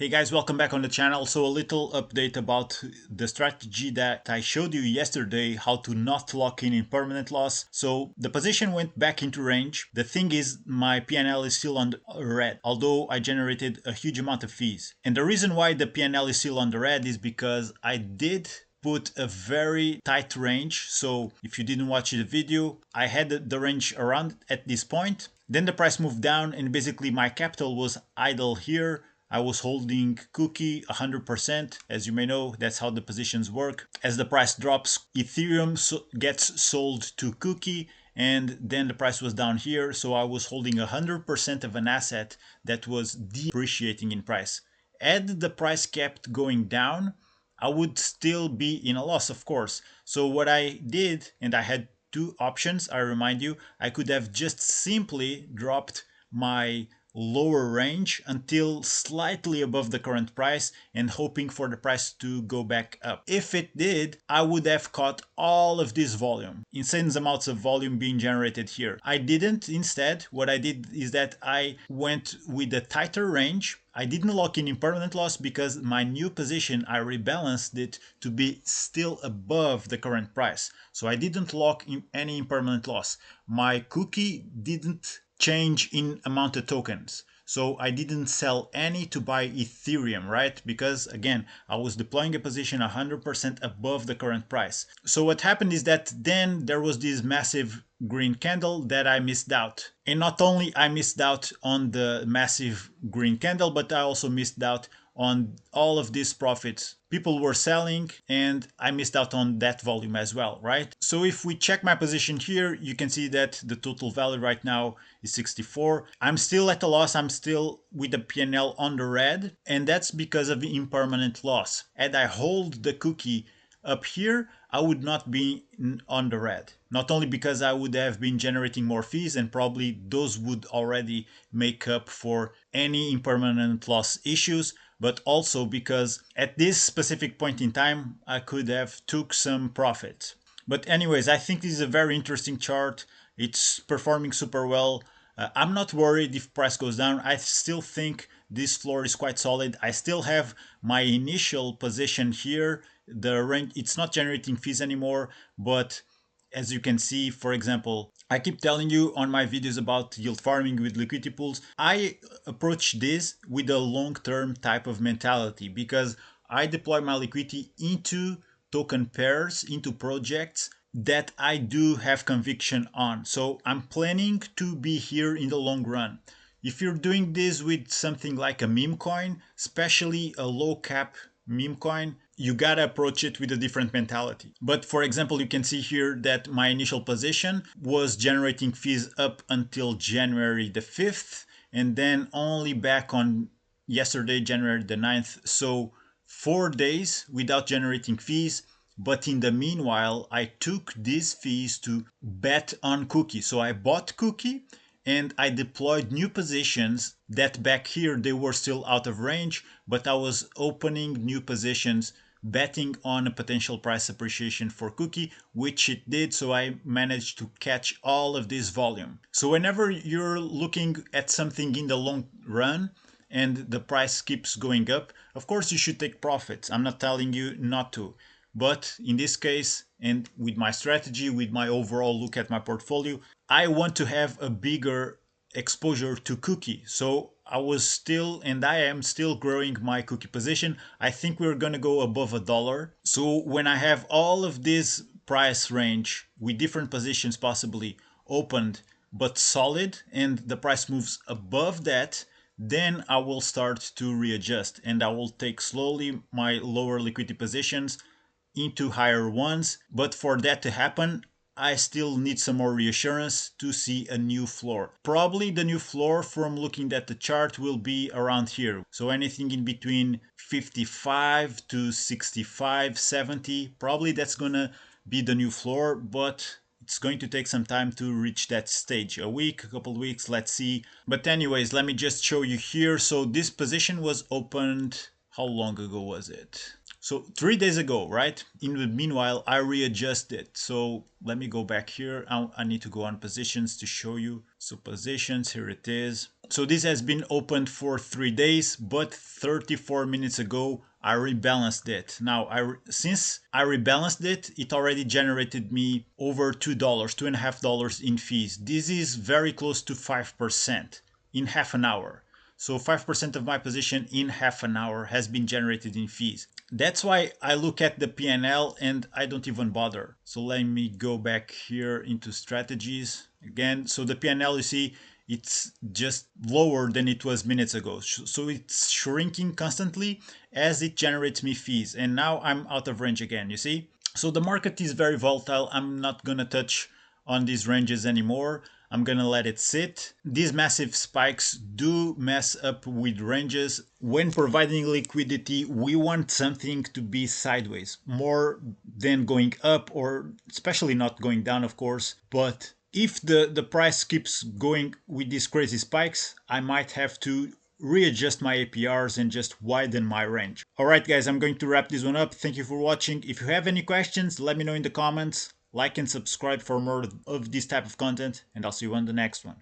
Hey guys, welcome back on the channel. So a little update about the strategy that I showed you yesterday, how to not lock in permanent loss. So the position went back into range. The thing is, my PNL is still on the red, although I generated a huge amount of fees. And the reason why the PNL is still on the red is because I did put a very tight range. So if you didn't watch the video, I had the range around at this point. Then the price moved down and basically my capital was idle here. I was holding cookie 100%. As you may know, that's how the positions work. As the price drops, Ethereum gets sold to cookie, and then the price was down here. So I was holding 100% of an asset that was depreciating in price. Had the price kept going down, I would still be in a loss, of course. So what I did, and I had two options, I remind you, I could have just simply dropped my lower range until slightly above the current price and hoping for the price to go back up. If it did, I would have caught all of this volume, insane amounts of volume being generated here. I didn't. Instead, what I did is that I went with a tighter range. I didn't lock in permanent loss because my new position, I rebalanced it to be still above the current price. So I didn't lock in any impermanent loss. My cookie didn't change in amount of tokens. So I didn't sell any to buy Ethereum, right? Because again, I was deploying a position 100% above the current price. So what happened is that then there was this massive green candle that I missed out. And not only I missed out on the massive green candle, but I also missed out on all of these profits. People were selling and I missed out on that volume as well, right? So if we check my position here, you can see that the total value right now is 64. I'm still at a loss. I'm still with the PNL on the red, and that's because of the impermanent loss. Had I hold the cookie up here, I would not be on the red. Not only because I would have been generating more fees and probably those would already make up for any impermanent loss issues, but also because at this specific point in time, I could have took some profit. But anyways, I think this is a very interesting chart. It's performing super well. I'm not worried if price goes down. I still think this floor is quite solid. I still have my initial position here. The range, it's not generating fees anymore, but as you can see, for example, I keep telling you on my videos about yield farming with liquidity pools, I approach this with a long-term type of mentality because I deploy my liquidity into token pairs, into projects that I do have conviction on. So I'm planning to be here in the long run. If you're doing this with something like a meme coin, especially a low cap meme coin, you gotta approach it with a different mentality. But for example, you can see here that my initial position was generating fees up until January the 5th and then only back on yesterday, January the 9th. So 4 days without generating fees. But in the meanwhile, I took these fees to bet on cookie. So I bought cookie and I deployed new positions that back here they were still out of range, but I was opening new positions betting on a potential price appreciation for cookie, which it did. So I managed to catch all of this volume. So whenever you're looking at something in the long run and the price keeps going up, of course you should take profits. I'm not telling you not to. But in this case, and with my strategy, with my overall look at my portfolio, I want to have a bigger exposure to cookie. So I was still, and I am still growing my cookie position. I think we're going to go above $1. So when I have all of this price range with different positions possibly opened, but solid, and the price moves above that, then I will start to readjust and I will take slowly my lower liquidity positions into higher ones. But for that to happen, I still need some more reassurance to see a new floor. Probably the new floor from looking at the chart will be around here. So anything in between 55 to 65, 70, probably that's gonna be the new floor, but it's going to take some time to reach that stage. A week, a couple weeks, let's see. But anyways, let me just show you here. So this position was opened, how long ago was it? So 3 days ago, right? In the meanwhile, I readjusted. So let me go back here. I need to go on positions to show you. So positions, here it is. So this has been opened for 3 days, but 34 minutes ago, I rebalanced it. Now, since I rebalanced it, it already generated me over $2, $2.50 in fees. This is very close to 5% in half an hour. So 5% of my position in half an hour has been generated in fees. That's why I look at the PNL and I don't even bother. So let me go back here into strategies again. So the PNL, you see, it's just lower than it was minutes ago. So it's shrinking constantly as it generates me fees. And now I'm out of range again, you see? So the market is very volatile. I'm not gonna touch on these ranges anymore. I'm gonna let it sit. These massive spikes do mess up with ranges. When providing liquidity, we want something to be sideways more than going up, or especially not going down, of course. But if the price keeps going with these crazy spikes, I might have to readjust my APRs and just widen my range. Alright guys, I'm going to wrap this one up. Thank you for watching. If you have any questions, let me know in the comments. Like and subscribe for more of this type of content, and I'll see you on the next one.